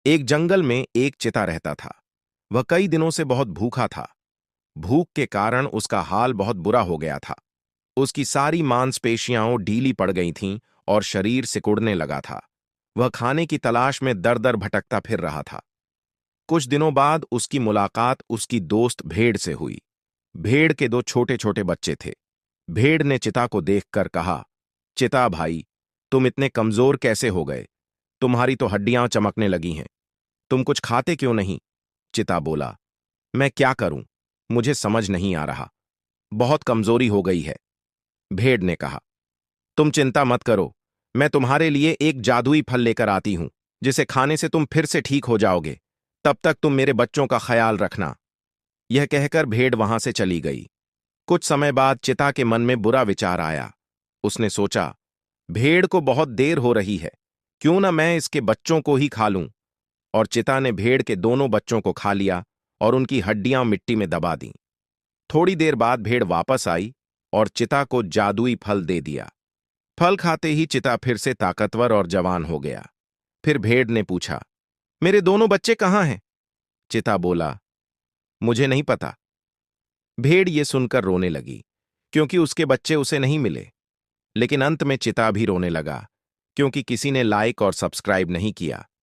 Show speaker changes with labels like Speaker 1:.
Speaker 1: एक जंगल में एक चिता रहता था। वह कई दिनों से बहुत भूखा था। भूख के कारण उसका हाल बहुत बुरा हो गया था। उसकी सारी मांसपेशियां ढीली पड़ गई थीं और शरीर सिकुड़ने लगा था। वह खाने की तलाश में दर दर भटकता फिर रहा था। कुछ दिनों बाद उसकी मुलाकात उसकी दोस्त भेड़ से हुई। भेड़ के दो छोटे छोटे बच्चे थे। भेड़ ने चिता को देखकर कहा, चिता भाई, तुम इतने कमजोर कैसे हो गए? तुम्हारी तो हड्डियां चमकने लगी हैं। तुम कुछ खाते क्यों नहीं? चिता बोला, मैं क्या करूं, मुझे समझ नहीं आ रहा। बहुत कमजोरी हो गई है। भेड़ ने कहा, तुम चिंता मत करो, मैं तुम्हारे लिए एक जादुई फल लेकर आती हूं, जिसे खाने से तुम फिर से ठीक हो जाओगे। तब तक तुम मेरे बच्चों का ख्याल रखना। यह कहकर भेड़ वहां से चली गई। कुछ समय बाद चिता के मन में बुरा विचार आया। उसने सोचा, भेड़ को बहुत देर हो रही है, क्यों ना मैं इसके बच्चों को ही खा लूं। और चिता ने भेड़ के दोनों बच्चों को खा लिया और उनकी हड्डियां मिट्टी में दबा दीं। थोड़ी देर बाद भेड़ वापस आई और चिता को जादुई फल दे दिया। फल खाते ही चिता फिर से ताकतवर और जवान हो गया। फिर भेड़ ने पूछा, मेरे दोनों बच्चे कहाँ हैं? चिता बोला, मुझे नहीं पता। भेड़ ये सुनकर रोने लगी, क्योंकि उसके बच्चे उसे नहीं मिले। लेकिन अंत में चिता भी रोने लगा, क्योंकि किसी ने लाइक और सब्सक्राइब नहीं किया।